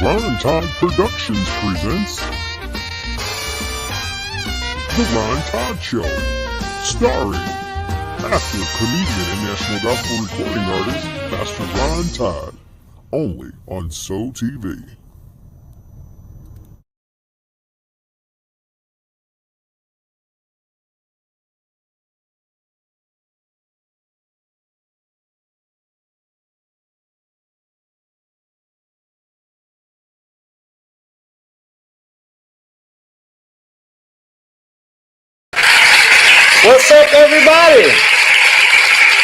R.I.M.E Productions presents The R.I.M.E Todd Show, starring actor, comedian, and national gospel recording artist, Pastor R.I.M.E Todd, only on So TV. What's up, everybody?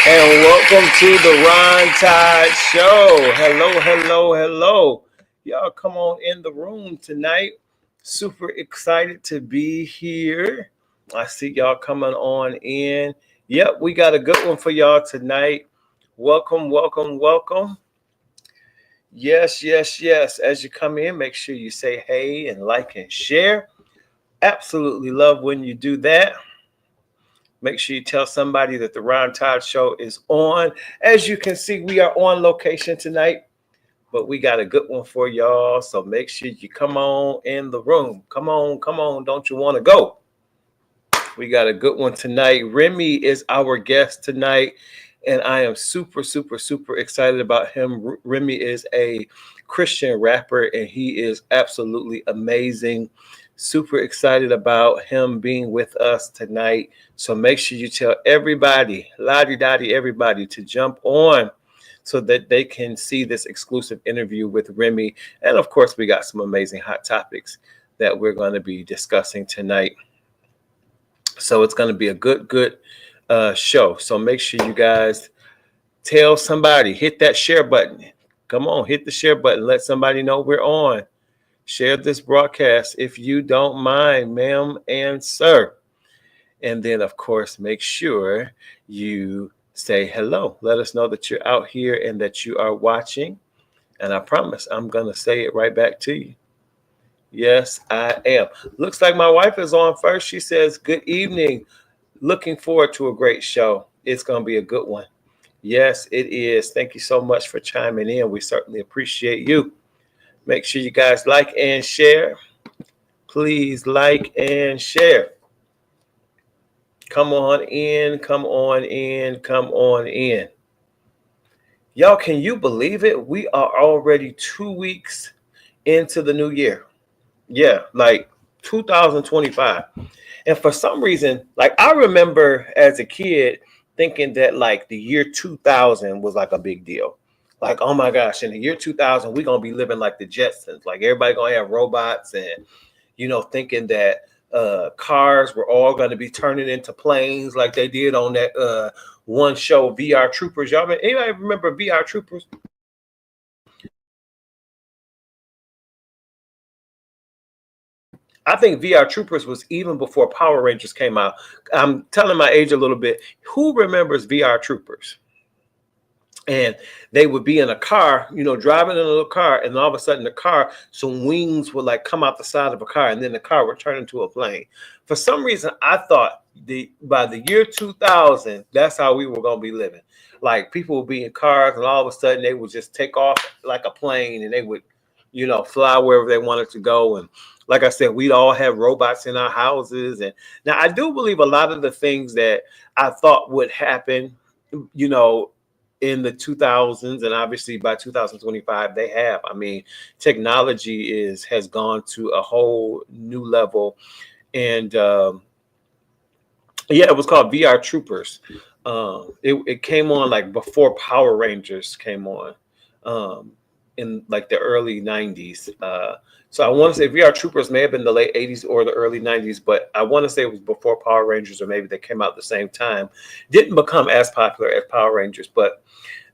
And welcome to the Ron Todd Show. Hello. Y'all come on in the room tonight. Super excited to be here. I see y'all coming on in. Yep, we got a good one for y'all tonight. Welcome. Yes. As you come in, make sure you say hey and like and share. Absolutely love when you do that. Make sure you tell somebody that the Ron Todd Show is on. As you can see, we are on location tonight, but we got a good one for y'all. So make sure you come on in the room. Come on. Don't you want to go? We got a good one tonight. R.I.M.E is our guest tonight, and I am super excited about him. R.I.M.E is a Christian rapper, and he is absolutely amazing. Super excited about him being with us tonight. So make sure you tell everybody, lottie-dottie, everybody to jump on so that they can see this exclusive interview with R.I.M.E. And of course, we got some amazing hot topics that we're going to be discussing tonight. So it's going to be a good show. So make sure you guys tell somebody, hit that share button. Come on, hit the share button. Let somebody know we're on. Share this broadcast if you don't mind, ma'am and sir. And then, of course, make sure you say hello. Let us know that you're out here and that you are watching. And I promise I'm going to say it right back to you. Yes, I am. Looks like my wife is on first. She says, good evening. Looking forward to a great show. It's going to be a good one. Yes, it is. Thank you so much for chiming in. We certainly appreciate you. Make sure you guys like and share. Please like and share. Come on in. Y'all, can you believe it? We are already 2 weeks into the new year. Yeah, like 2025. And for some reason, like I remember as a kid thinking that like the year 2000 was like a big deal. Like, oh my gosh, in the year 2000, we're going to be living like the Jetsons. Like everybody going to have robots and, thinking that cars were all going to be turning into planes like they did on that one show, VR Troopers. Anybody remember VR Troopers? I think VR Troopers was even before Power Rangers came out. I'm telling my age a little bit. Who remembers VR Troopers? And they would be in a car, driving in a little car, and all of a sudden the car, some wings would like come out the side of a car, and then the car would turn into a plane. For some reason, I thought by the year 2000, that's how we were going to be living. Like people would be in cars, and all of a sudden they would just take off like a plane, and they would, fly wherever they wanted to go. And like I said, we'd all have robots in our houses. And now I do believe a lot of the things that I thought would happen, in the 2000s, and obviously by 2025 they have. I mean, technology has gone to a whole new level. And yeah, it was called VR Troopers. It came on like before Power Rangers came on, in like the early 90s. So I want to say VR Troopers may have been the late 80s or the early 90s, but I want to say it was before Power Rangers, or maybe they came out at the same time. Didn't become as popular as Power Rangers, but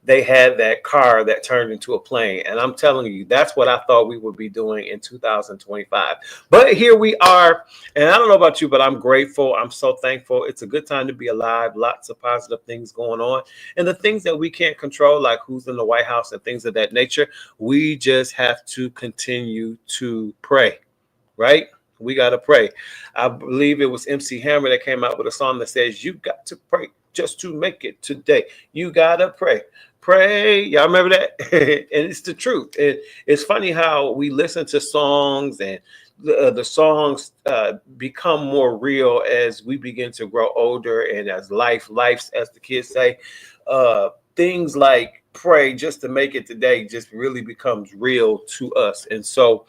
they had that car that turned into a plane. And I'm telling you, that's what I thought we would be doing in 2025. But here we are. And I don't know about you, but I'm grateful. I'm so thankful. It's a good time to be alive. Lots of positive things going on. And the things that we can't control, like who's in the White House and things of that nature, we just have to continue to pray, right? We got to pray. I believe it was MC Hammer that came out with a song that says, you got to pray just to make it today. You gotta pray. Pray. Y'all remember that? And it's the truth. It's funny how we listen to songs and the songs become more real as we begin to grow older and as life's, as the kids say. Things like pray just to make it today just really becomes real to us. And so,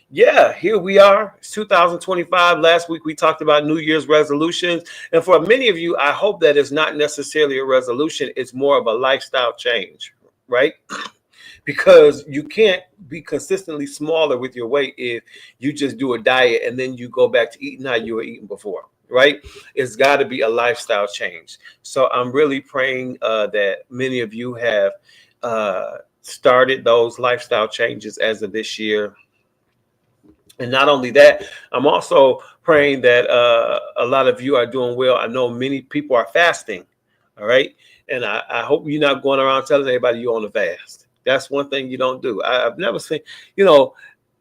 yeah, here we are. It's 2025. Last week we talked about New Year's resolutions. And for many of you, I hope that it's not necessarily a resolution, it's more of a lifestyle change, right? Because you can't be consistently smaller with your weight if you just do a diet and then you go back to eating how you were eating before, right? It's got to be a lifestyle change. So I'm really praying that many of you have started those lifestyle changes as of this year. And not only that, I'm also praying that a lot of you are doing well. I know many people are fasting. All right. And I hope you're not going around telling everybody you're on a fast. That's one thing you don't do. I've never seen,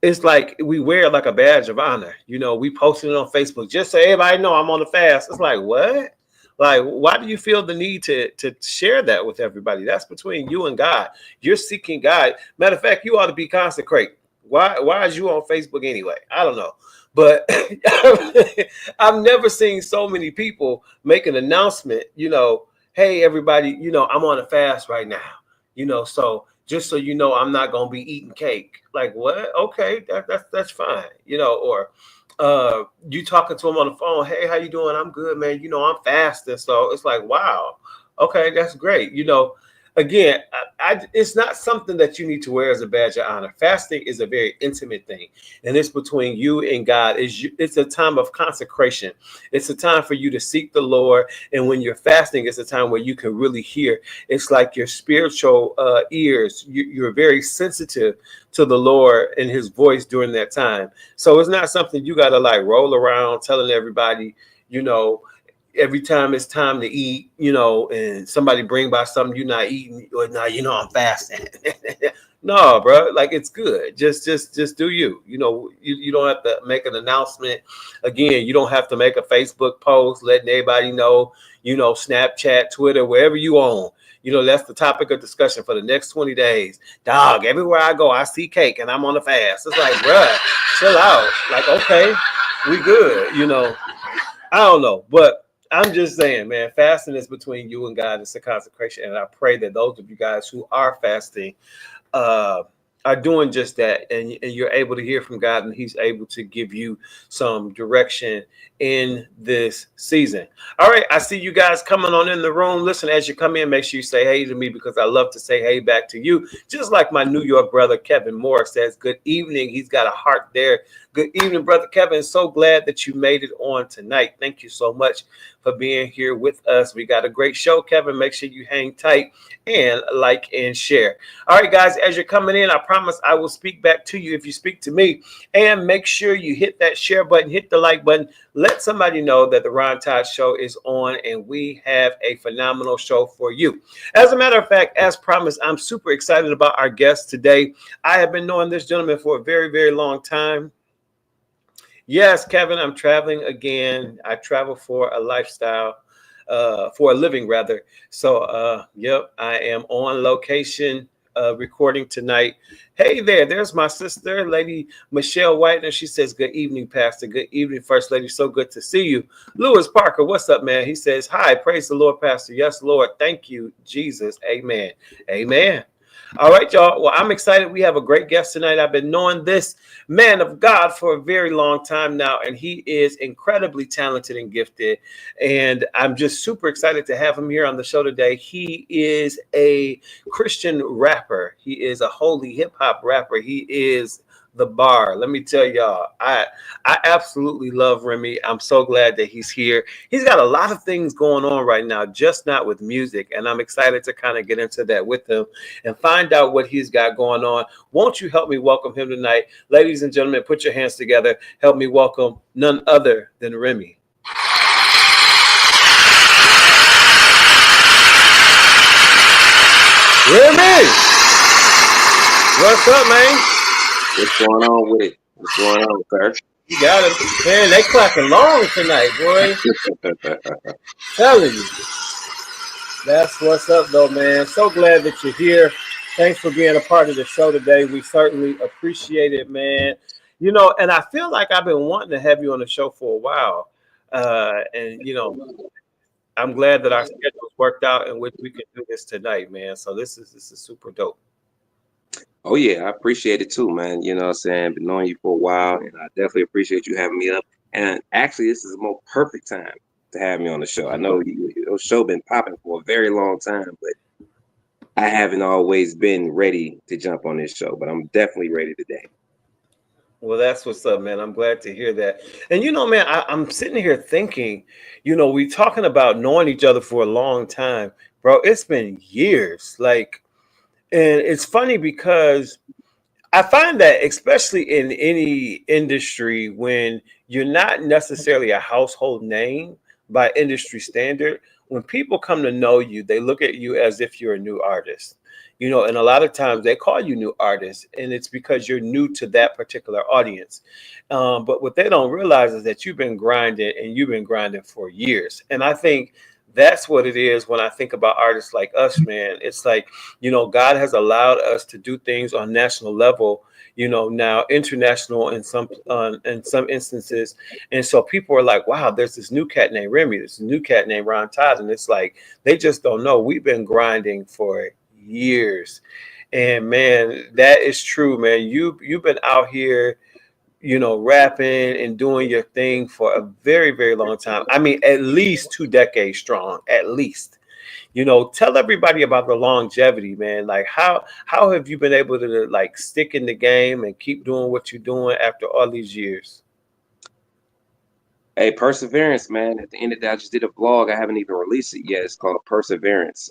it's like we wear it like a badge of honor. We posting it on Facebook just so everybody know I'm on a fast. It's like, what? Like, why do you feel the need to share that with everybody? That's between you and God. You're seeking God. Matter of fact, you ought to be consecrated. Why is you on Facebook anyway? I don't know. But I've never seen so many people make an announcement, hey, everybody, I'm on a fast right now, so just so you know, I'm not going to be eating cake. Like, what? Okay, that's fine, or you talking to them on the phone, hey, how you doing? I'm good, man. I'm fasting. So it's like, wow, okay, that's great. Again, it's not something that you need to wear as a badge of honor. Fasting is a very intimate thing, and it's between you and God. It's a time of consecration. It's a time for you to seek the Lord, and when you're fasting, it's a time where you can really hear. It's like your spiritual ears. You're very sensitive to the Lord and His voice during that time. So it's not something you got to like roll around telling everybody, every time it's time to eat, and somebody bring by something you're not eating, or now I'm fasting. No, bro, like it's good. Just do you. You don't have to make an announcement. Again, you don't have to make a Facebook post letting everybody know. Snapchat, Twitter, wherever you own. That's the topic of discussion for the next 20 days. Dog, everywhere I go, I see cake and I'm on a fast. It's like, bruh, chill out. Like, okay, we good. I don't know, but I'm just saying, man, fasting is between you and God. It's a consecration. And I pray that those of you guys who are fasting are doing just that. And you're able to hear from God, and He's able to give you some direction in this season. All right. I see you guys coming on in the room. Listen, as you come in, make sure you say hey to me, because I love to say hey back to you. Just like my New York brother, Kevin Moore, says, good evening. He's got a heart there. Good evening, Brother Kevin. So glad that you made it on tonight. Thank you so much for being here with us. We got a great show, Kevin. Make sure you hang tight and like and share. All right, guys, as you're coming in, I promise I will speak back to you if you speak to me. And make sure you hit that share button, hit the like button. Let somebody know that the Ron Todd Show is on, and we have a phenomenal show for you. As a matter of fact, as promised, I'm super excited about our guest today. I have been knowing this gentleman for a very, very long time. Yes, Kevin, I'm traveling again. I travel for a lifestyle, for a living rather. So, yep, I am on location recording tonight. Hey there's my sister, Lady Michelle White, and she says, good evening, Pastor. Good evening, First Lady. So good to see you. Lewis Parker, what's up, man? He says, hi, praise the Lord, Pastor. Yes, Lord. Thank you, Jesus. Amen. Amen. All right, y'all. Well, I'm excited. We have a great guest tonight. I've been knowing this man of God for a very long time now, and he is incredibly talented and gifted. And I'm just super excited to have him here on the show today. He is a Christian rapper. He is a holy hip hop rapper. He is the bar. Let me tell y'all, I absolutely love R.I.M.E. I'm so glad that he's here. He's got a lot of things going on right now, just not with music. And I'm excited to kind of get into that with him and find out what he's got going on. Won't you help me welcome him tonight? Ladies and gentlemen, put your hands together. Help me welcome none other than R.I.M.E. R.I.M.E. What's up, man? What's going on with it? What's going on, sir? You got it. Man, they clapping long tonight, boy. Telling you. That's what's up, though, man. So glad that you're here. Thanks for being a part of the show today. We certainly appreciate it, man. And I feel like I've been wanting to have you on the show for a while. And I'm glad that our schedules worked out in which we can do this tonight, man. So this is super dope. Oh yeah, I appreciate it too, man. You know what I'm saying? Been knowing you for a while, and I definitely appreciate you having me up. And actually, this is the most perfect time to have me on the show. I know your show been popping for a very long time, but I haven't always been ready to jump on this show. But I'm definitely ready today. Well, that's what's up, man. I'm glad to hear that. And man, I'm sitting here thinking, we talking about knowing each other for a long time, bro. It's been years. And it's funny because I find that especially in any industry, when you're not necessarily a household name by industry standard, when people come to know you, they look at you as if you're a new artist. And a lot of times they call you new artists, and it's because you're new to that particular audience. But what they don't realize is that you've been grinding, and you've been grinding for years. And I think that's what it is when I think about artists like us, man. It's like, God has allowed us to do things on national level, now international in some instances. And so people are like, wow, there's this new cat named R.I.M.E, there's a new cat named Ron Todd. And it's like they just don't know. We've been grinding for years. And man, that is true, man. You've been out here, rapping and doing your thing for a very, very long time. I mean, at least 2 decades strong, at least. Tell everybody about the longevity, man. Like how have you been able to like stick in the game and keep doing what you're doing after all these years? Hey, Perseverance, man. At the end of the day, I just did a vlog. I haven't even released it yet. It's called Perseverance.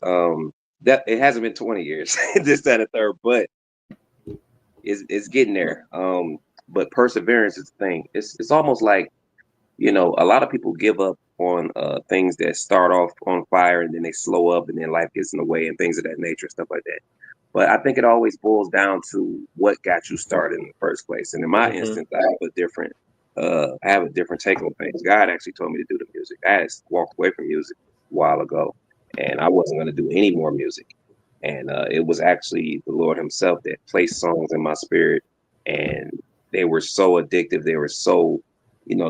That it hasn't been 20 years, this, that, and third, but it's getting there. But perseverance is the thing. It's almost like, a lot of people give up on things that start off on fire and then they slow up and then life gets in the way and things of that nature, stuff like that. But I think it always boils down to what got you started in the first place. And in my Hmm. instance, I have a different take on things. God actually told me to do the music. I had walked away from music a while ago, and I wasn't going to do any more music. And it was actually the Lord Himself that placed songs in my spirit, and they were so addictive. They were so,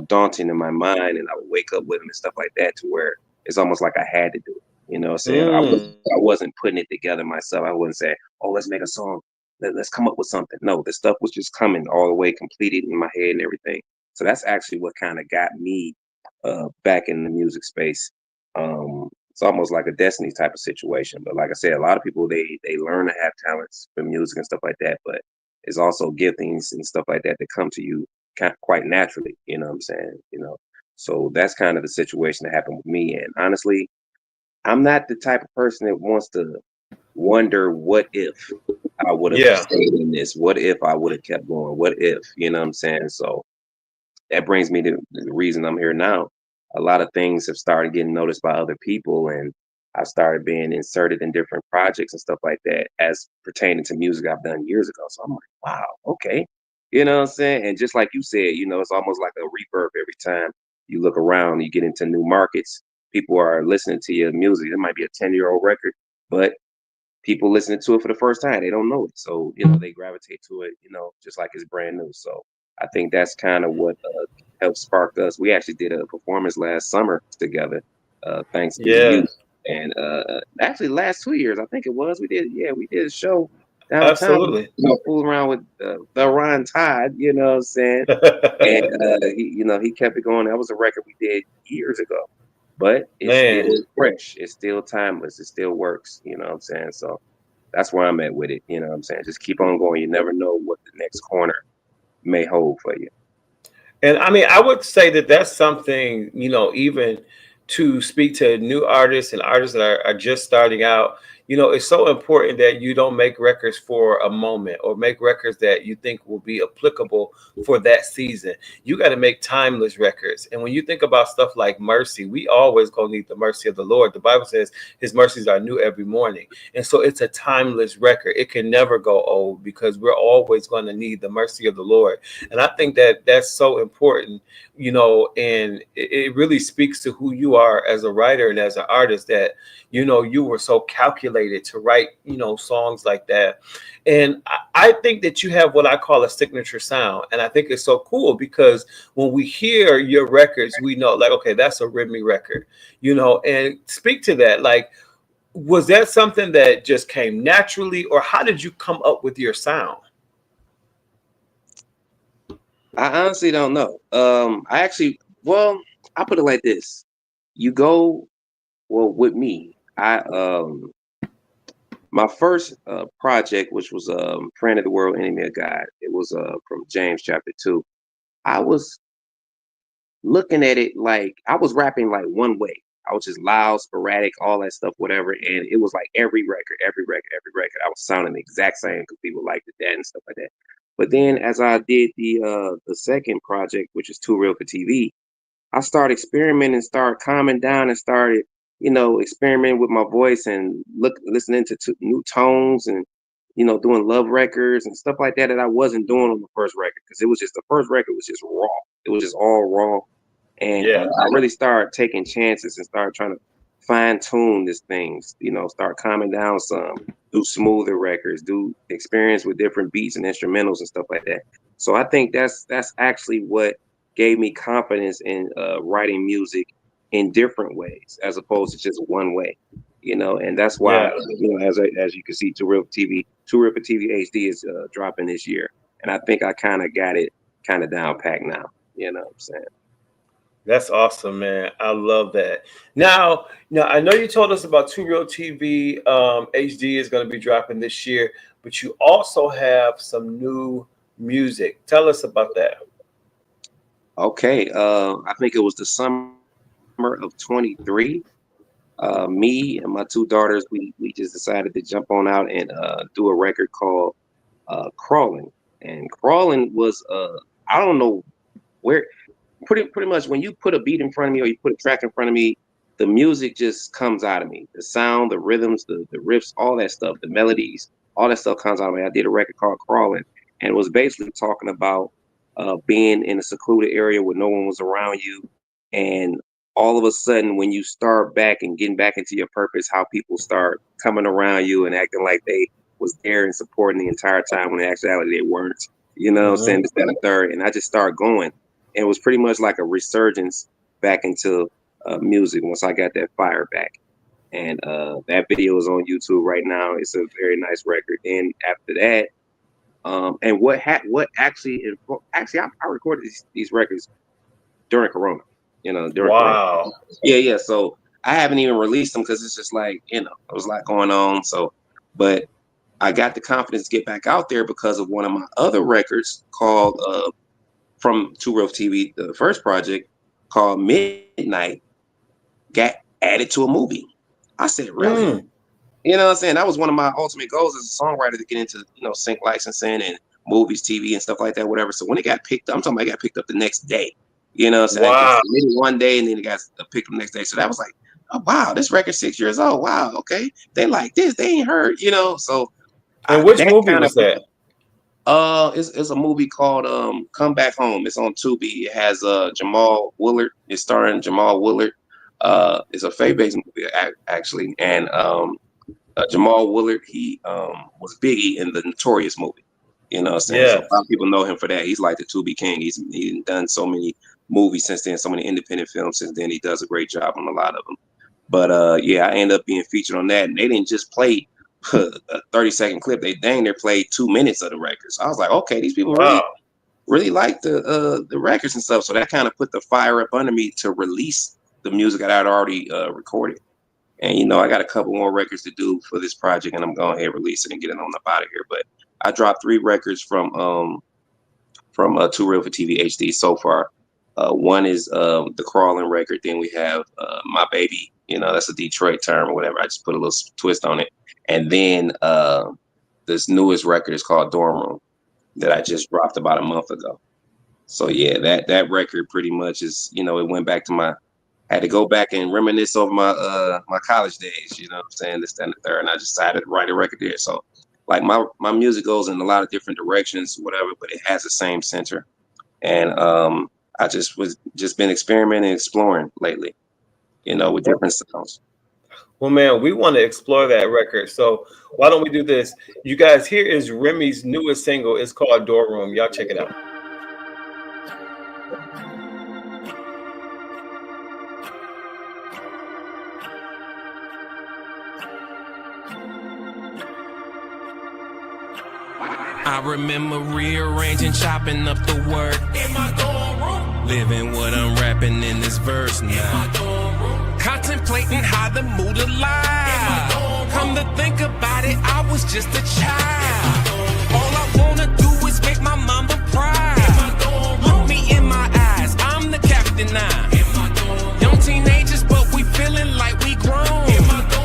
daunting in my mind, and I would wake up with them and stuff like that, to where it's almost like I had to do it. You know what I'm saying? Mm. I wasn't putting it together myself. I wouldn't say, "Oh, let's make a song. Let's come up with something." No, the stuff was just coming all the way, completed in my head and everything. So that's actually what kind of got me back in the music space. It's almost like a destiny type of situation. But like I said, a lot of people they learn to have talents for music and stuff like that, but it's also giftings and stuff like that that come to you quite naturally. You know what I'm saying? So that's kind of the situation that happened with me. And honestly, I'm not the type of person that wants to wonder what if I would have Yeah. stayed in this, what if I would have kept going, what if, you know what I'm saying? So that brings me to the reason I'm here now. A lot of things have started getting noticed by other people, and I've started being inserted in different projects and stuff like that as pertaining to music I've done years ago. So I'm like, wow, okay. You know what I'm saying? And just like you said, it's almost like a rebirth every time you look around, you get into new markets. People are listening to your music. It might be a 10-year-old record, but people listening to it for the first time, they don't know it. So, they gravitate to it, just like it's brand new. So I think that's kind of what helped spark us. We actually did a performance last summer together, thanks to you. Yeah. And actually, last 2 years, I think it was, we did a show downtown, Absolutely. fooling around with the Ron Todd, you know what I'm saying? And he kept it going. That was a record we did years ago, but it's still Man. fresh. It's still timeless. It still works. You know what I'm saying? So that's where I'm at with it. You know what I'm saying? Just keep on going. You never know what the next corner may hold for you. And I mean, I would say that that's something, even to speak to new artists and artists that are just starting out. you know, it's so important that you don't make records for a moment or make records that you think will be applicable for that season. You got to make timeless records. And when you think about stuff like mercy, we always gonna need the mercy of the Lord. The Bible says his mercies are new every morning. And so it's a timeless record. It can never go old because we're always going to need the mercy of the Lord. And I think that that's so important, you know, and it really speaks to who you are as a writer and as an artist, that, you know, you were so calculated to write, you know, songs like that. And I think that you have what I call a signature sound. And I think it's so cool because when we hear your records, we know, like, okay, that's a R.I.M.E record, you know. And speak to that. Like, was that something that just came naturally, or how did you come up with your sound? I honestly don't know. I actually, well, I put it like this. You go, well, with me, my first project, which was Friend of the World, Enemy of God, it was from James chapter 2. I was looking at it like I was rapping like one way. I was just loud, sporadic, all that stuff, whatever. And it was like every record, I was sounding the exact same because people liked it that and stuff like that. But then as I did the second project, which is Too Real for TV, I started experimenting, started calming down, and started, experimenting with my voice and listening to new tones and, doing love records and stuff like that that I wasn't doing on the first record because it was just the first record was just raw. It was just all raw, and Yeah. I really started taking chances and started trying to fine tune these things. Start calming down some, do smoother records, do experience with different beats and instrumentals and stuff like that. So I think that's actually what gave me confidence in writing music in different ways as opposed to just one way. And that's why, Yeah. as you can see, Two River TV HD is dropping this year, and I think I kind of got it kind of down packed now. You know what I'm saying? That's awesome, man. I love that. Now I know you told us about Two Real TV HD is going to be dropping this year, but you also have some new music. Tell us about that. Okay, I think it was the summer of 23. Me and my two daughters, we just decided to jump on out and do a record called Crawling. And Crawling was I don't know where, pretty much when you put a beat in front of me or you put a track in front of me, the music just comes out of me. The sound, the rhythms, the riffs, all that stuff, the melodies, all that stuff comes out of me. I did a record called Crawling, and it was basically talking about being in a secluded area where no one was around you, and all of a sudden when you start back and getting back into your purpose, how people start coming around you and acting like they was there and supporting the entire time when in actuality they weren't. You know what I'm saying? Hmm. This, that, and the third. And I just started going. It was pretty much like a resurgence back into music once I got that fire back. And that video is on YouTube right now. It's a very nice record. And after that, and what actually I recorded these records during Corona. During Corona. Wow. Yeah. So I haven't even released them because it's just like there was a lot going on. So, but I got the confidence to get back out there because of one of my other records called from Two Real TV, the first project called Midnight, got added to a movie. I said, really? Mm. You know what I'm saying? That was one of my ultimate goals as a songwriter to get into, sync licensing and movies, TV and stuff like that, whatever. So when it got picked up, I'm talking about it got picked up the next day. You know what I'm saying? I just Wow. submitted one day and then it got picked up the next day. So that was like, oh, wow, this record's 6 years old. Wow, okay. They like this. They ain't heard, So And which that movie kind of was that? it's a movie called Come Back Home. It's on Tubi. It has Jamal Willard. It's starring Jamal Willard. It's a faith-based movie actually, and Jamal Willard, he was Biggie in the Notorious movie. You know what I'm saying? So Yeah. a lot of people know him for that. He's like the Tubi King. He's done so many movies since then, so many independent films since then. He does a great job on a lot of them. But yeah, I ended up being featured on that, and they didn't just play a 30-second clip. They dang near played 2 minutes of the record. So I was like, okay, these people really Wow. really like the records and stuff. So that kind of put the fire up under me to release the music that I'd already recorded. And I got a couple more records to do for this project, and I'm going ahead and release it and get it on up out of here. But I dropped 3 records from Two Real for TV HD so far. One is the Crawling record. Then we have My Baby. That's a Detroit term or whatever. I just put a little twist on it. And then this newest record is called Dorm Room that I just dropped about a month ago. So yeah, that record pretty much is, you know, it went back to my, I had to go back and reminisce over my college days, you know what I'm saying, this, that, and the third, and I decided to write a record there. So like my music goes in a lot of different directions, whatever, but it has the same center. And I just been experimenting and exploring lately, you know, with different sounds. Well, man, we want to explore that record. So why don't we do this? You guys, here is R.I.M.E's newest single. It's called Door Room. Y'all check it out. I remember rearranging, chopping up the work in my dorm room, living what I'm rapping in this verse now. In my dorm room, contemplating how the mood alive. Come to think about it, I was just a child. All I wanna do is make my mama proud. Look me in my eyes, I'm the captain now. Young teenagers, but we feeling like we grown.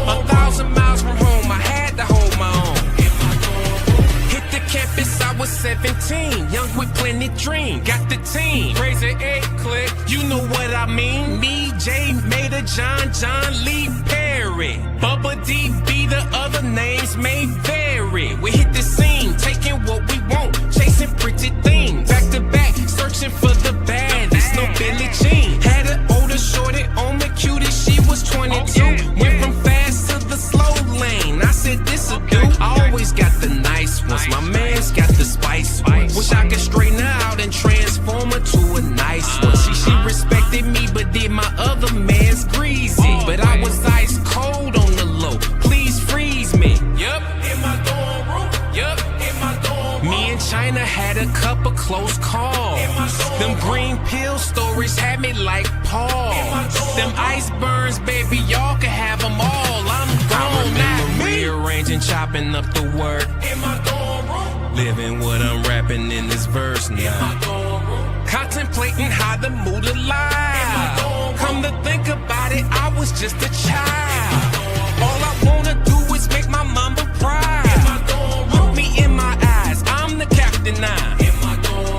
1,000 miles from home, I had to hold my own. Campus, I was 17, young with plenty dream. Got the team, Razor 8 click, you know what I mean. Me, Jay, Mater, John, Lee, Perry, Bubba D, B, the other names may vary. We hit the scene, taking what we want, chasing pretty things. Back to back, searching for the baddest, no Billie Jean. Had an older shorty on the cutest, she was 22. Went from fast to the slow lane, I said this'll do. I always got the nice ones, my man's got the spice ones. Wish I could straighten her out and transform her to a nice one. She respected me, but did my other man's greasy. But I was ice cold on the low, please freeze me. Yup, in my dorm room, yup, in my dorm room. Me and China had a couple close calls. Them green pill stories had me like Paul. Them ice burns, baby, y'all can have them all. I'm gone now. Rearranging, chopping up the work in my dorm room, living what I'm rapping in this verse now. Contemplating how the mood alive. Come to think about it, I was just a child. All I wanna do is make my mama proud. Look me in my eyes, I'm the captain now.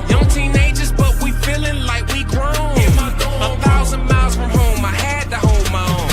Young teenagers, but we feeling like we grown. 1,000 miles from home, I had to hold my own.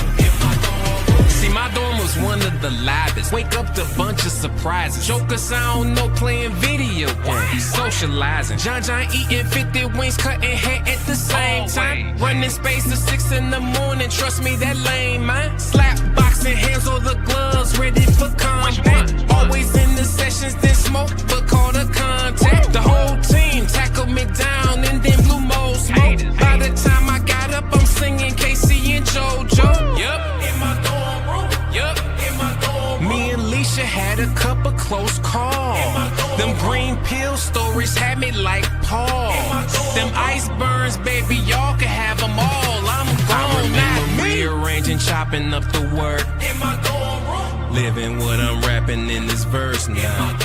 See, my dorm was one of the livest. Wake up to a bunch of surprises. Jokers, I don't know, playing video games. Socializing. John eating 50 wings, cutting hair at the same time. Running space to 6 in the morning, trust me, that lame, man. Slap boxing, hands on the gloves, ready for combat. Always in the sessions, then smoke, but call the contact. The whole team tackled me down and then blew more smoke. By the time I got up, I'm singing Casey and JoJo. Yup, in my dorm room. Yup, in my dorm room. Me and Leisha had a couple close calls. Them green pill stories had me like Paul. Them ice burns, baby, y'all can have them all. I'm gone now. Rearranging, chopping up the work in my dorm room, living what I'm rapping in this verse now.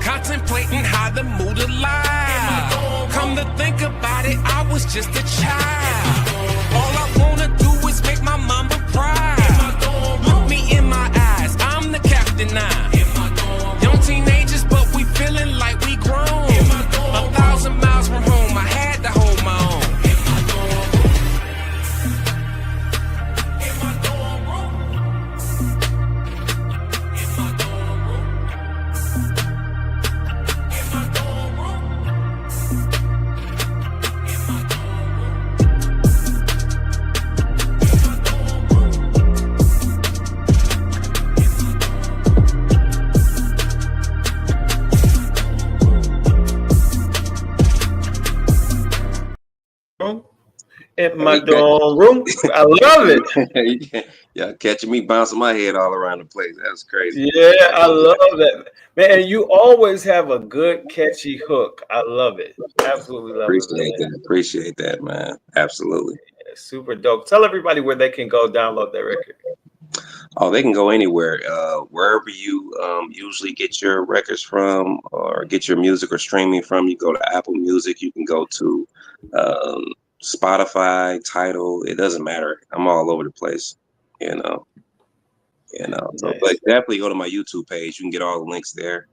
Contemplating how the mood alive. Come to think about it, I was just a child. All I wanna do is make my mama proud. Look me in my eyes, I'm the captain now. Young teenagers, but we feeling like we grown. 1,000 miles from home, I had to hold my own. In my dorm room. I love it. Yeah, catching me bouncing my head all around the place. That's crazy. Yeah, I love that. Man, you always have a good, catchy hook. I love it. Absolutely love it. Appreciate that, man. Absolutely. Yeah, super dope. Tell everybody where they can go download that record. Oh, they can go anywhere. Wherever you usually get your records from or get your music or streaming from. You go to Apple Music. You can go to Spotify, Tidal. It doesn't matter. I'm all over the place, you know. You know, so Nice. but definitely go to my YouTube page. You can get all the links there.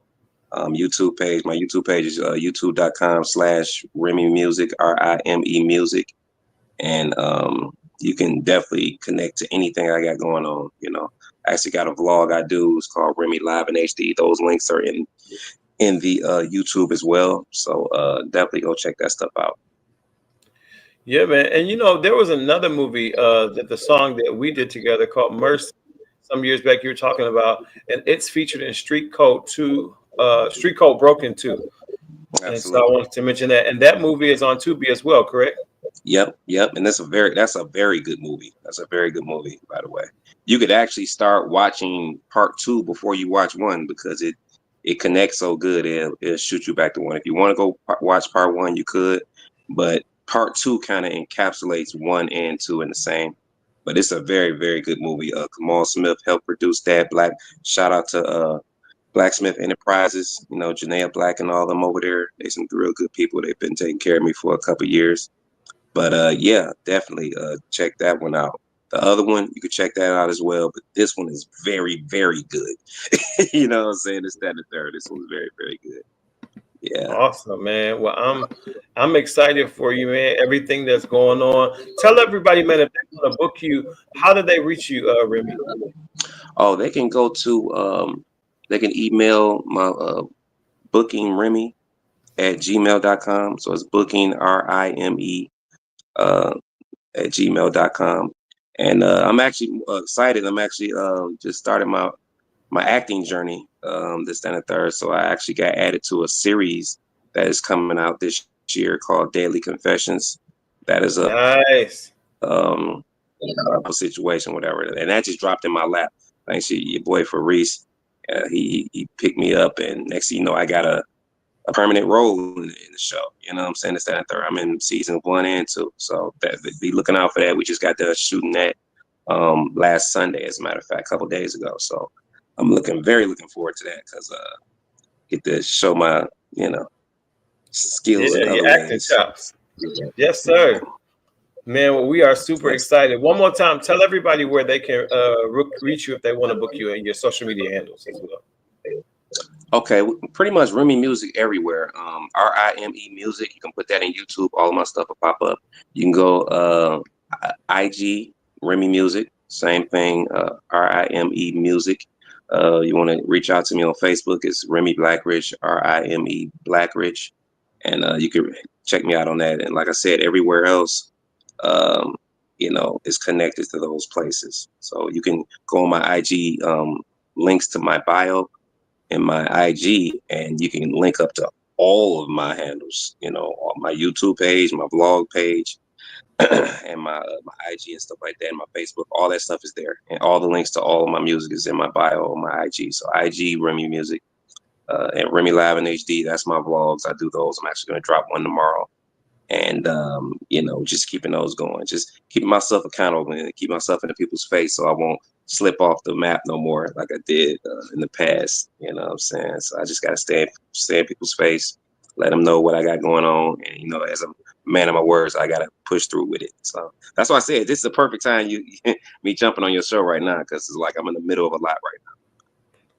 YouTube page. My YouTube page is youtube.com/R.I.M.E Music, R.I.M.E Music, and you can definitely connect to anything I got going on. You know, I actually got a vlog I do. It's called R.I.M.E Live in HD. Those links are in the YouTube as well. So definitely go check that stuff out. Yeah, man. And there was another movie that the song that we did together called Mercy some years back you were talking about, and it's featured in Street Code Broken 2. And so I Absolutely. wanted to mention that. And that movie is on Tubi as well, correct? Yep. And that's a very good movie. That's a very good movie, by the way. You could actually start watching part 2 before you watch 1 because it connects so good. It'll shoot you back to 1. If you want to go watch part 1, you could, but part 2 kind of encapsulates 1 and 2 in the same. But it's a very, very good movie. Kamal Smith helped produce that. Shout out to Blacksmith Enterprises, Janaea Black and all them over there. They're some real good people. They've been taking care of me for a couple years. But yeah, definitely check that one out. The other one, you can check that out as well. But this one is very, very good. You know what I'm saying? It's that and the third. This one's very, very good. Yeah. Awesome, man. Well, I'm excited for you, man. Everything that's going on. Tell everybody, man, if they want to book you, how do they reach you, R.I.M.E? Oh, they can go to they can email my booking R.I.M.E at gmail.com. So it's booking R.I.M.E at gmail.com. And I'm actually excited. I'm actually just started my acting journey this and the third. So I actually got added to a series that is coming out this year called Daily Confessions. That is a nice a situation, whatever. And that just dropped in my lap. Thanks to your boy Fabrice. He picked me up, and next thing you know, I got a permanent role in the show. You know what I'm saying? It's that and third. I'm in season 1 and 2. So be looking out for that. We just got done shooting that last Sunday, as a matter of fact, a couple of days ago. So I'm very looking forward to that because get to show my, skills in other acting ways. chops. Yes, sir. Man, well, we are super excited. One more time, tell everybody where they can reach you if they want to book you and your social media handles as well. Okay, pretty much R.I.M.E Music everywhere. R.I.M.E Music. You can put that in YouTube. All of my stuff will pop up. You can go IG R.I.M.E Music. Same thing. R.I.M.E Music. You want to reach out to me on Facebook? It's R.I.M.E Blackridge. R.I.M.E Blackridge, and you can check me out on that. And like I said, everywhere else, is connected to those places. So you can go on my IG links to my bio in my IG, and you can link up to all of my handles, on my YouTube page, my vlog page, and my IG and stuff like that, and my Facebook. All that stuff is there, and all the links to all of my music is in my bio on my IG. So IG R.I.M.E Music and R.I.M.E Live in HD. That's my vlogs. I do those. I'm actually going to drop one tomorrow, and just keeping those going, just keeping myself accountable and keep myself in the people's face, so I won't slip off the map no more like I did in the past. You know what I'm saying? So I just got to stay in people's face, let them know what I got going on. And, as a man of my words, I got to push through with it. So that's why I said this is the perfect time me jumping on your show right now, because it's like I'm in the middle of a lot right now.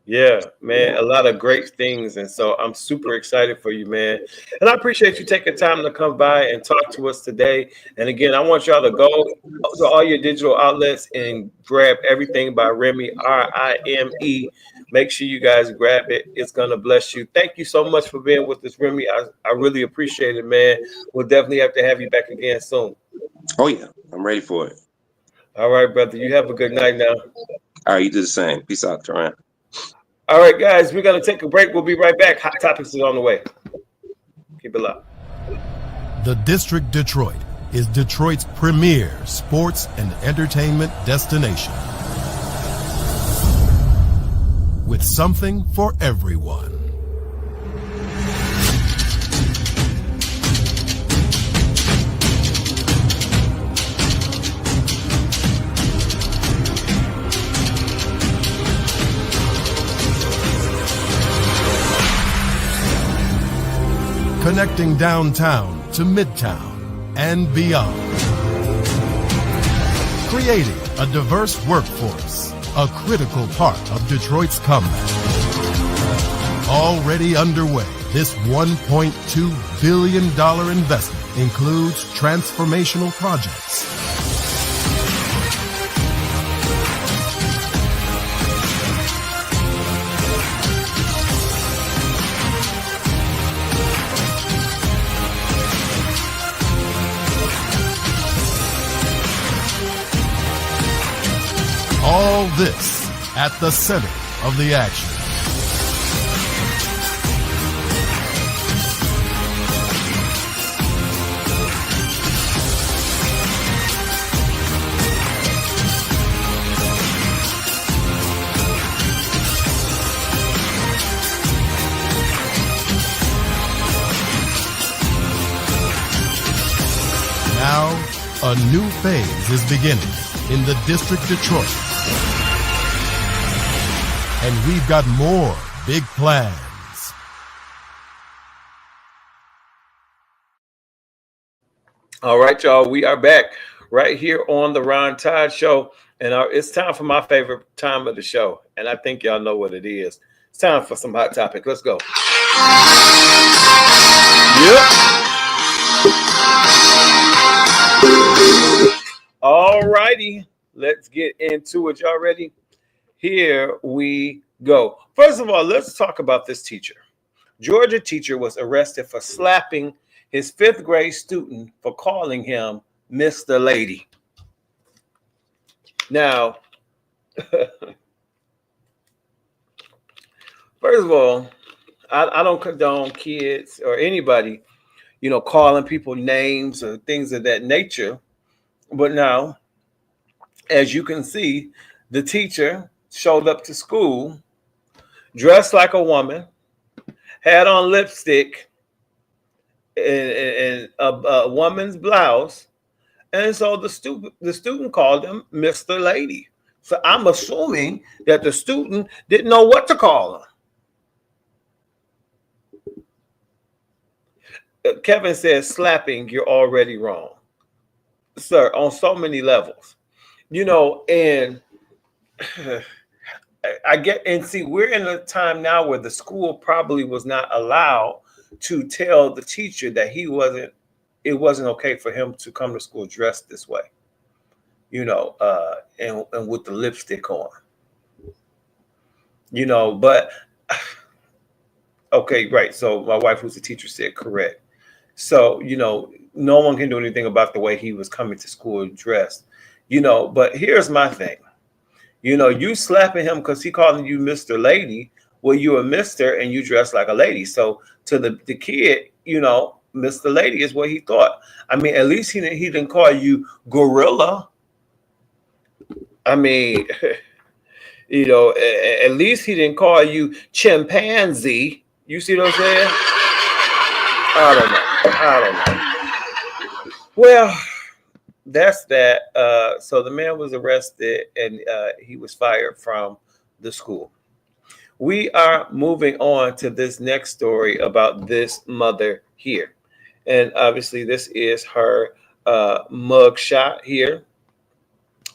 Yeah, man, a lot of great things. And so I'm super excited for you, man. And I appreciate you taking time to come by and talk to us today. And again, I want y'all to go to all your digital outlets and grab everything by R.I.M.E, R.I.M.E. Make sure you guys grab it. It's going to bless you. Thank you so much for being with us, R.I.M.E. I really appreciate it, man. We'll definitely have to have you back again soon. Oh, yeah. I'm ready for it. All right, brother. You have a good night now. All right. You do the same. Peace out, Todd. All right, guys, we're going to take a break. We'll be right back. Hot Topics is on the way. Keep it locked. The District Detroit is Detroit's premier sports and entertainment destination, with something for everyone. Connecting downtown to midtown and beyond. Creating a diverse workforce a critical part of Detroit's comeback. Already underway, this $1.2 billion investment includes transformational projects, all this at the center of the action. Now, a new phase is beginning in the District Detroit. And we've got more big plans. All right, y'all. We are back right here on the Ron Todd Show. And it's time for my favorite time of the show. And I think y'all know what it is. It's time for some hot topic. Let's go. Yep. All righty. Let's get into it. Y'all ready? Here we go. First of all, let's talk about this teacher. Georgia teacher was arrested for slapping his 5th grade student for calling him Mr. Lady. Now, first of all, I don't condone kids or anybody, calling people names or things of that nature. But now, as you can see, the teacher showed up to school dressed like a woman, had on lipstick and a woman's blouse, and so the student called him Mr. Lady. So I'm assuming that the student didn't know what to call him. Kevin says, slapping, you're already wrong, sir, on so many levels. And I get, and see, we're in a time now where the school probably was not allowed to tell the teacher that it wasn't okay for him to come to school dressed this way, and with the lipstick on, but okay, right. So my wife, who's a teacher, said correct. So, no one can do anything about the way he was coming to school dressed, but here's my thing. You slapping him because he calling you Mr. Lady. Well, you a Mr. and you dress like a lady. So to the kid, Mr. Lady is what he thought. I mean, at least he didn't call you gorilla. I mean, at least he didn't call you chimpanzee. You see what I'm saying? I don't know. Well, that's that. So the man was arrested and he was fired from the school. We are moving on to this next story about this mother here. And obviously this is her mug shot here.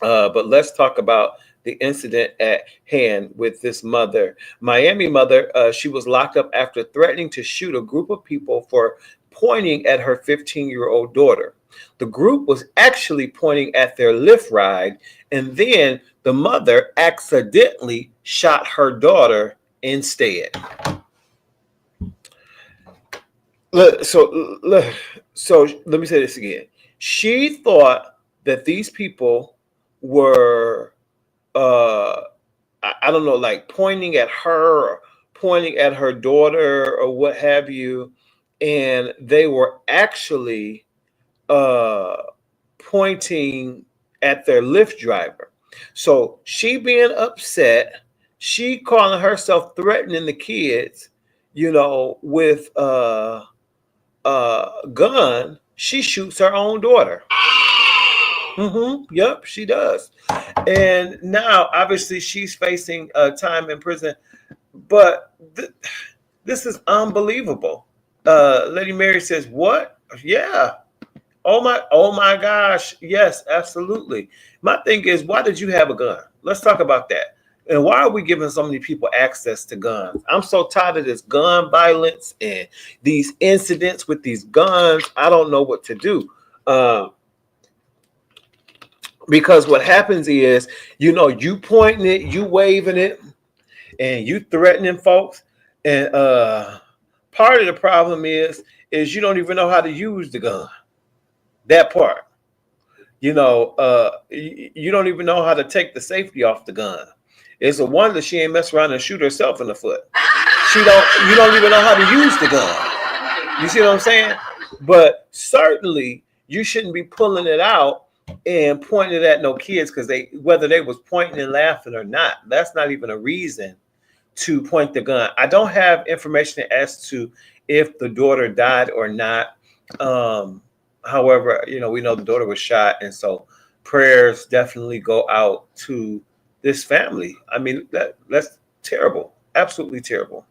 But let's talk about the incident at hand with this mother. Miami mother, she was locked up after threatening to shoot a group of people for pointing at her 15-year-old daughter. The group was actually pointing at their Lyft ride, and then the mother accidentally shot her daughter instead. So let me say this again. She thought that these people were, I don't know, like pointing at her, or pointing at her daughter, or what have you, and they were actually pointing at their Lyft driver. So she being upset, she calling herself threatening the kids, with a gun, she shoots her own daughter. Yep, she does. And now, obviously, she's facing time in prison. But this is unbelievable. Lady Mary says, what? Yeah. Oh my gosh. Yes, absolutely. My thing is, why did you have a gun? Let's talk about that. And why are we giving so many people access to guns? I'm so tired of this gun violence and these incidents with these guns. I don't know what to do. Because what happens is, you pointing it, you waving it, and you threatening folks. And part of the problem is you don't even know how to use the gun. That part. You don't even know how to take the safety off the gun. It's a wonder she ain't mess around and shoot herself in the foot. You don't even know how to use the gun. You see what I'm saying? But certainly you shouldn't be pulling it out and pointing it at no kids, because whether they was pointing and laughing or not, that's not even a reason to point the gun. I don't have information as to if the daughter died or not. However, we know the daughter was shot, and so prayers definitely go out to this family. I mean, that's terrible, absolutely terrible.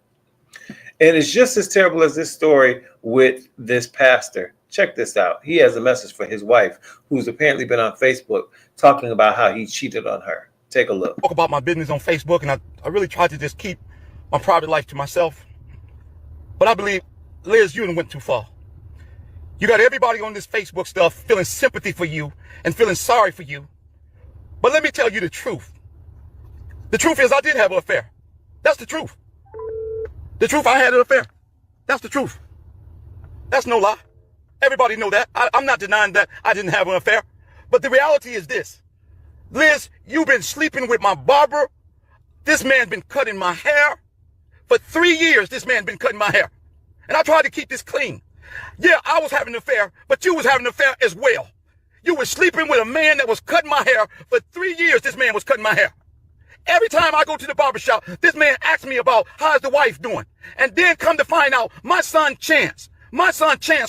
And it's just as terrible as this story with this pastor. Check this out. He has a message for his wife, who's apparently been on Facebook talking about how he cheated on her. Take a look. Talk about my business on Facebook, and I really tried to just keep my private life to myself. But I believe, Liz, you went too far. You got everybody on this Facebook stuff feeling sympathy for you and feeling sorry for you. But let me tell you the truth. The truth is I did have an affair. That's the truth. The truth, I had an affair. That's the truth. That's no lie. Everybody know that. I'm not denying that I didn't have an affair. But the reality is this. Liz, you've been sleeping with my barber. This man been cutting my hair. For 3 years, this man been cutting my hair. And I tried to keep this clean. Yeah, I was having an affair, but you was having an affair as well. You were sleeping with a man that was cutting my hair. For 3 years, this man was cutting my hair. Every time I go to the barbershop, this man asks me about how's the wife doing. And then come to find out, my son Chance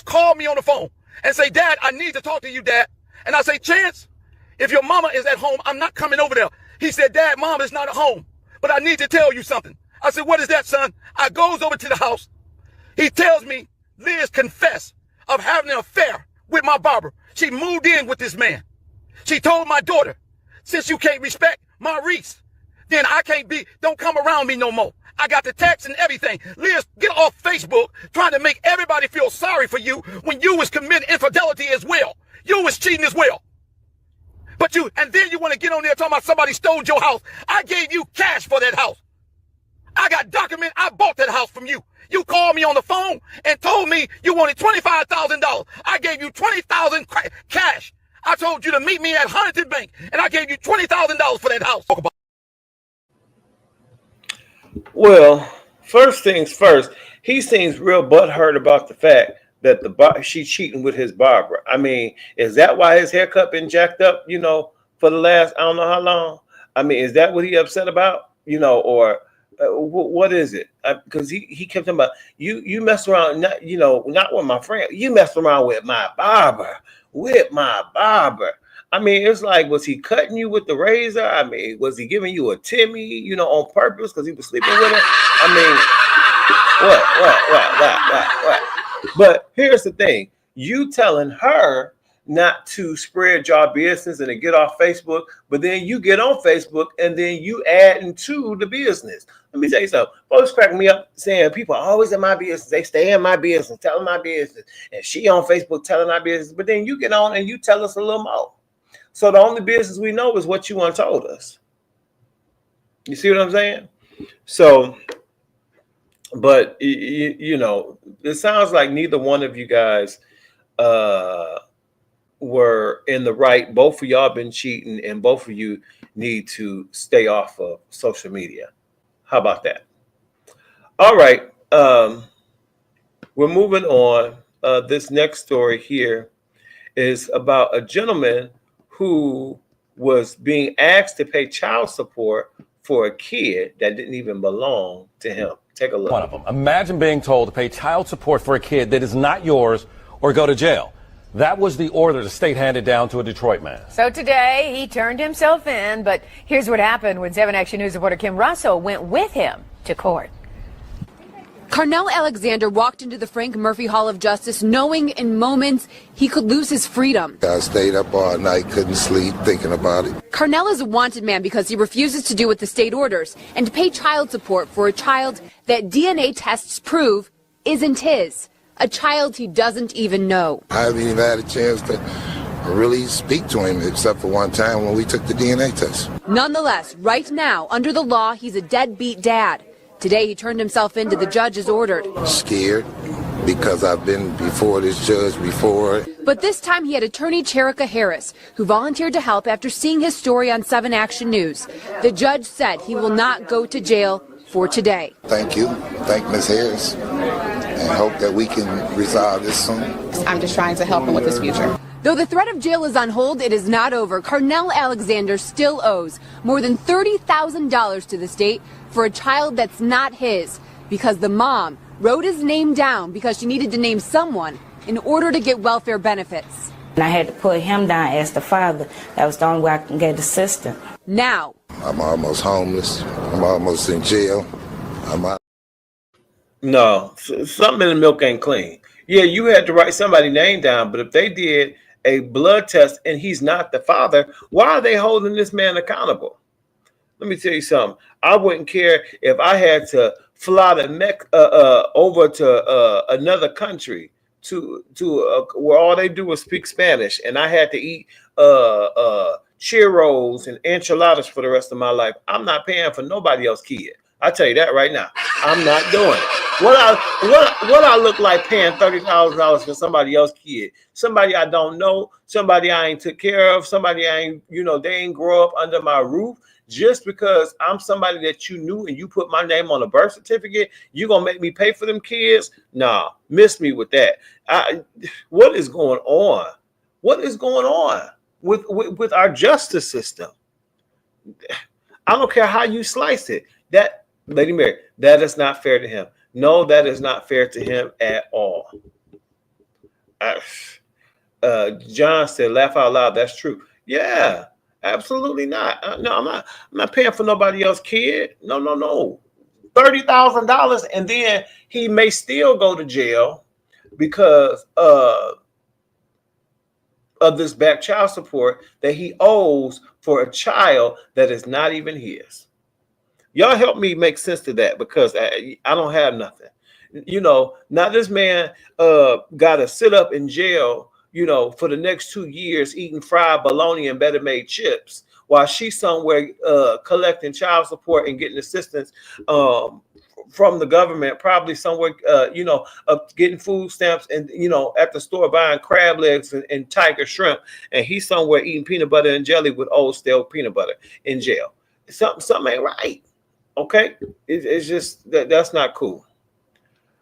called me on the phone and say, Dad, I need to talk to you, Dad. And I say, Chance, if your mama is at home, I'm not coming over there. He said, Dad, Mom is not at home, but I need to tell you something. I said, what is that, son? I goes over to the house. He tells me Liz confessed of having an affair with my barber. She moved in with this man. She told my daughter, since you can't respect Maurice, then I can't don't come around me no more. I got the text and everything. Liz, get off Facebook trying to make everybody feel sorry for you when you was committing infidelity as well. You was cheating as well. And then you want to get on there talking about somebody stole your house. I gave you cash for that house. I got document. I bought that house from you. You called me on the phone and told me you wanted $25,000. I gave you $20,000 cash. I told you to meet me at Huntington Bank, and I gave you $20,000 for that house. Well, first things first, he seems real butthurt about the fact that she's cheating with his barber. I mean, is that why his haircut been jacked up, for the last, I don't know how long? I mean, is that what he upset about, or what is it? Because he kept talking about, you mess around, not with my friend. You mess around with my barber. I mean, it's like, was he cutting you with the razor? I mean, was he giving you a Timmy, on purpose because he was sleeping with her? I mean, what? But here's the thing. You telling her not to spread your business and to get off Facebook, but then you get on Facebook and then you add into the business. Let me tell you something. Folks cracking me up saying people are always in my business. They stay in my business, telling my business. And she on Facebook telling our business. But then you get on and you tell us a little more. So the only business we know is what you told us. You see what I'm saying? So, but, it sounds like neither one of you guys were in the right. Both of y'all been cheating, and both of you need to stay off of social media. How about that? All right. We're moving on. This next story here is about a gentleman who was being asked to pay child support for a kid that didn't even belong to him. Take a look. One of them. Imagine being told to pay child support for a kid that is not yours or go to jail. That was the order the state handed down to a Detroit man. So today, he turned himself in, but here's what happened when 7 Action News reporter Kim Russell went with him to court. Carnell Alexander walked into the Frank Murphy Hall of Justice knowing in moments he could lose his freedom. I stayed up all night, couldn't sleep, thinking about it. Carnell is a wanted man because he refuses to do what the state orders and to pay child support for a child that DNA tests prove isn't his. A child he doesn't even know. I haven't even had a chance to really speak to him except for one time when we took the DNA test. Nonetheless, right now, under the law, he's a deadbeat dad. Today, he turned himself in to the judge as ordered. Scared because I've been before this judge before. But this time he had attorney Cherika Harris, who volunteered to help after seeing his story on 7 Action News. The judge said he will not go to jail for today. Thank you. Thank Ms. Harris. And hope that we can resolve this soon. I'm just trying to help him with his future. Though the threat of jail is on hold, it is not over. Carnell Alexander still owes more than $30,000 to the state for a child that's not his because the mom wrote his name down because she needed to name someone in order to get welfare benefits. And I had to put him down as the father. That was the only way I can get assistance. Now, I'm almost homeless. I'm almost in jail. I'm out. No, something in the milk ain't clean. Yeah, you had to write somebody's name down, but if they did a blood test and he's not the father, why are they holding this man accountable? Let me tell you something. I wouldn't care if I had to fly over to another country to where all they do is speak Spanish, and I had to eat churros and enchiladas for the rest of my life. I'm not paying for nobody else's kid. I tell you that right now. I'm not doing it. What I look like paying $30,000 for somebody else's kid? Somebody I don't know, somebody I ain't took care of, somebody I ain't, they ain't grow up under my roof. Just because I'm somebody that you knew and you put my name on a birth certificate, you gonna make me pay for them kids? Nah, miss me with that. What is going on? What is going on with our justice system? I don't care how you slice it. That, Lady Mary, that is not fair to him. No, that is not fair to him at all. John said, laugh out loud. That's true. Yeah, absolutely not. No, I'm not paying for nobody else's kid. No. $30,000, and then he may still go to jail because of this back child support that he owes for a child that is not even his. Y'all help me make sense to that, because I don't have nothing. Now this man got to sit up in jail, for the next 2 years eating fried bologna and Better Made chips while she's somewhere collecting child support and getting assistance from the government, probably somewhere, getting food stamps and, at the store buying crab legs and tiger shrimp. And he's somewhere eating peanut butter and jelly with old stale peanut butter in jail. Something ain't right. Okay, it's just that's not cool.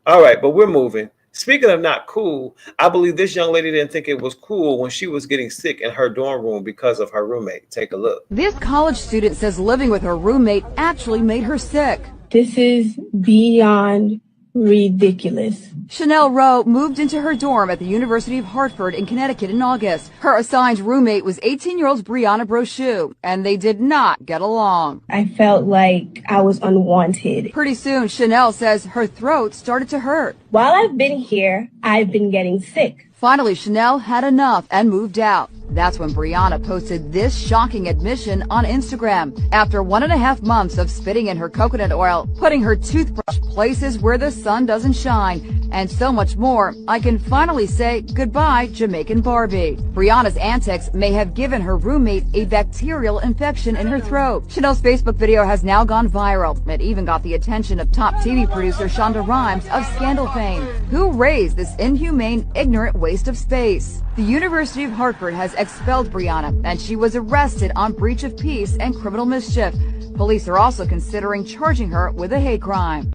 All right, but we're moving. Speaking of not cool, I believe this young lady didn't think it was cool when she was getting sick in her dorm room because of her roommate. Take a look. this college student says living with her roommate actually made her sick. This is beyond ridiculous. Chanel Rowe moved into her dorm at the University of Hartford in Connecticut in August. Her assigned roommate was 18-year-old Brianna Brochu, and they did not get along. I felt like I was unwanted. Pretty soon, Chanel says her throat started to hurt. While I've been here, I've been getting sick. Finally, Chanel had enough and moved out. That's when Brianna posted this shocking admission on Instagram. After 1.5 months of spitting in her coconut oil, putting her toothbrush places where the sun doesn't shine, and so much more, I can finally say goodbye, Jamaican Barbie. Brianna's antics may have given her roommate a bacterial infection in her throat. Chanel's Facebook video has now gone viral. It even got the attention of top TV producer Shonda Rhimes of Scandal fame, who raised this inhumane, ignorant waste of space. The University of Hartford has expelled Brianna, and she was arrested on breach of peace and criminal mischief. Police are also considering charging her with a hate crime.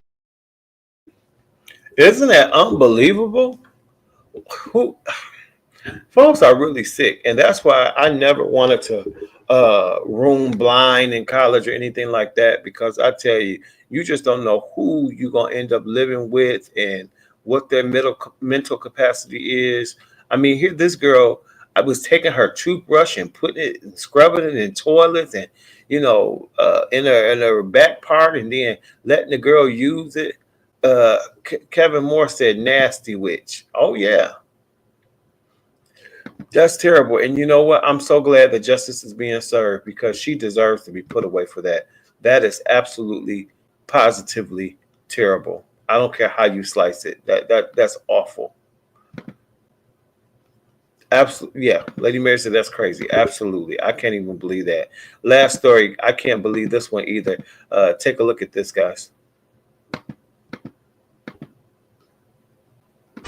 Isn't that unbelievable? Folks are really sick, and that's why I never wanted to room blind in college or anything like that, because I tell you, you just don't know who you're going to end up living with and what their mental capacity is. I mean, here, this girl, I was taking her toothbrush and putting it and scrubbing it in toilets and, in her back part, and then letting the girl use it. Kevin Moore said nasty witch. Oh yeah, that's terrible. And you know what? I'm so glad that justice is being served because she deserves to be put away for that. That is absolutely, positively terrible. I don't care how you slice it. That's awful. Absolutely, yeah. Lady Mary said that's crazy. Absolutely, I can't even believe that. Last story, I can't believe this one either. Take a look at this, guys.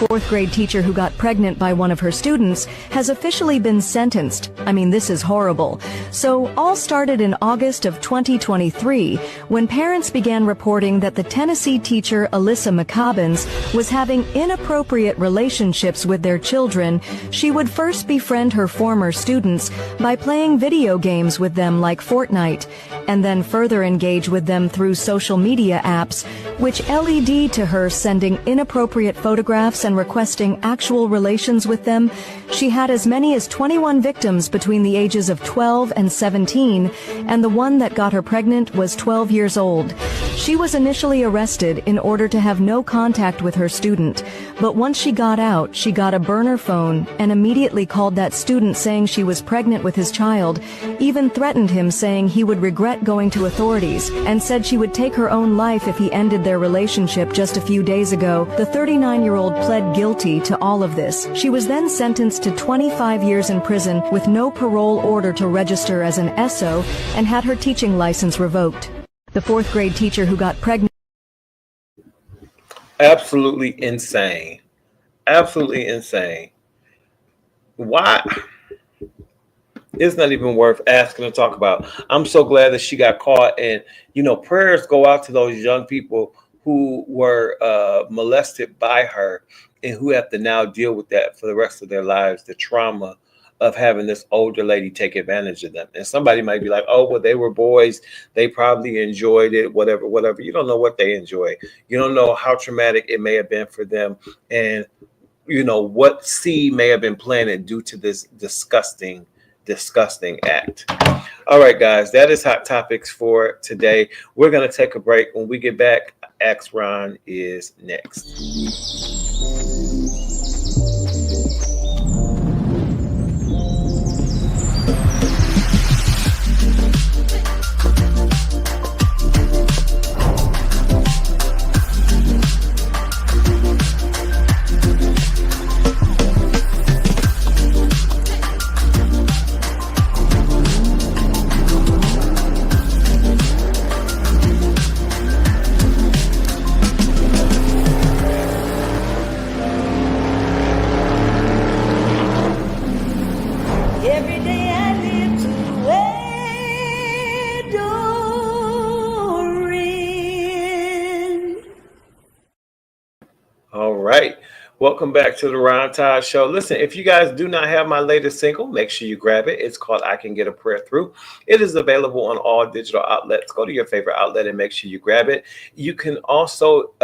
Fourth grade teacher who got pregnant by one of her students has officially been sentenced. I mean, this is horrible. So all started in August of 2023 when parents began reporting that the Tennessee teacher Alyssa McCobbins was having inappropriate relationships with their children. She would first befriend her former students by playing video games with them like Fortnite, and then further engage with them through social media apps, which led to her sending inappropriate photographs and requesting actual relations with them. She had as many as 21 victims between the ages of 12 and 17, and the one that got her pregnant was 12 years old. She was initially arrested in order to have no contact with her student, but once she got out, she got a burner phone and immediately called that student saying she was pregnant with his child, even threatened him saying he would regret going to authorities, and said she would take her own life if he ended their relationship just a few days ago. The 39-year-old pled guilty to all of this. She was then sentenced to 25 years in prison with no parole order to register as an SO and had her teaching license revoked. The fourth grade teacher who got pregnant. Absolutely insane. Absolutely insane. Why? It's not even worth asking to talk about. I'm so glad that she got caught. And, you know, prayers go out to those young people who were molested by her and who have to now deal with that for the rest of their lives, the trauma of having this older lady take advantage of them. And somebody might be like, oh, well, they were boys. They probably enjoyed it, whatever, whatever. You don't know what they enjoy. You don't know how traumatic it may have been for them. And, you know, what seed may have been planted due to this disgusting act. All right, guys, that is Hot Topics for today. We're going to take a break. When we get back, Ask Ron is next. All right. Welcome back to the Ron Todd Show. Listen, if you guys do not have my latest single, make sure you grab it. It's called I Can Get a Prayer Through. It is available on all digital outlets. Go to your favorite outlet and make sure you grab it. You can also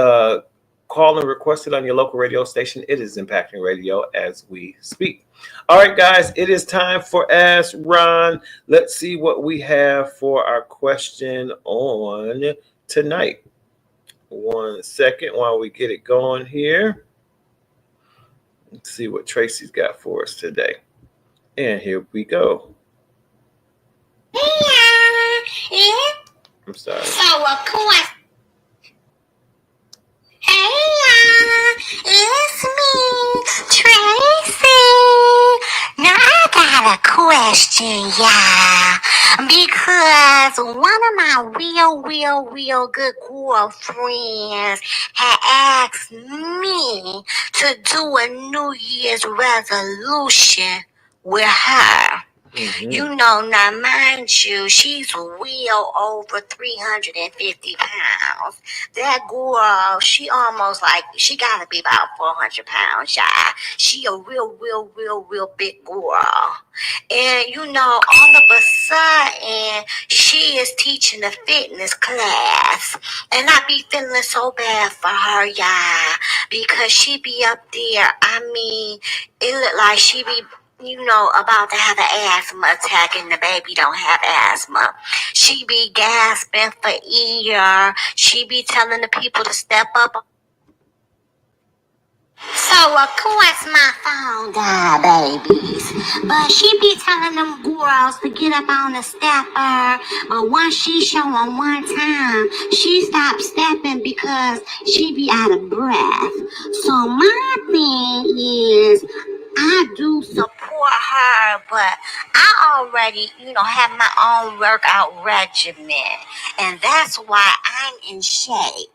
call and request it on your local radio station. It is impacting radio as we speak. All right, guys, it is time for Ask Ron. Let's see what we have for our question on tonight. 1 second while we get it going here. Let's see what Tracy's got for us today. And here we go. I'm sorry. So, of course. Hey, it's me, Tracy. Now, I got a question, y'all. Because one of my real good girlfriends had asked me to do a New Year's resolution with her. Mm-hmm. You know, now mind you, she's well over 350 pounds. That girl, she almost like, she gotta be about 400 pounds, y'all. She a real big girl. And you know, all of a sudden, she is teaching a fitness class. And I be feeling so bad for her, y'all. Because she be up there, I mean, it look like she be, you know, about to have an asthma attack and the baby don't have asthma. She be gasping for air. She be telling the people to step up of course my phone died, babies. But she be telling them girls to get up on the stepper. But once she show them one time, she stops stepping because she be out of breath. So my thing is, I do support her, but I already, have my own workout regimen. And that's why I'm in shape.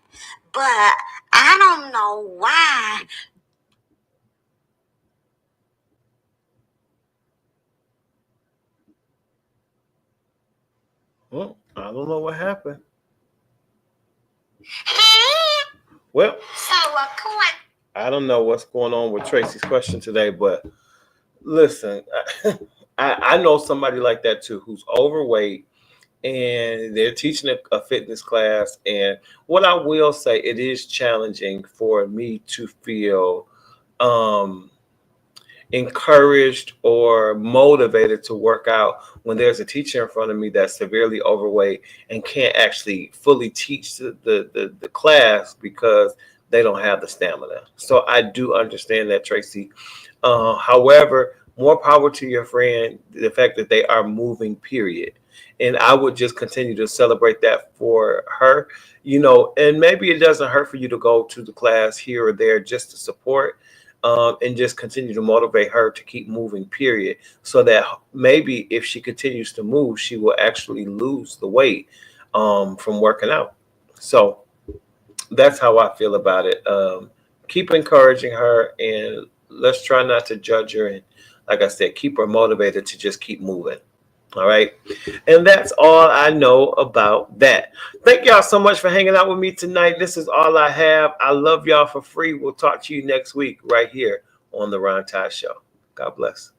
But I don't know why. Well, I don't know what happened. Well, I don't know what's going on with Tracy's question today, but listen, I know somebody like that too, who's overweight and they're teaching a fitness class. And what I will say, it is challenging for me to feel encouraged or motivated to work out when there's a teacher in front of me that's severely overweight and can't actually fully teach the class because they don't have the stamina. So I do understand that, Tracy. However, more power to your friend, the fact that they are moving, period. And I would just continue to celebrate that for her, and maybe it doesn't hurt for you to go to the class here or there just to support, and just continue to motivate her to keep moving, period. So that maybe if she continues to move, she will actually lose the weight from working out. So that's how I feel about it. Keep encouraging her and let's try not to judge her. And like I said, keep her motivated to just keep moving. All right. And that's all I know about that. Thank y'all so much for hanging out with me tonight. This is all I have. I love y'all for free. We'll talk to you next week right here on the Ron Todd Show. God bless.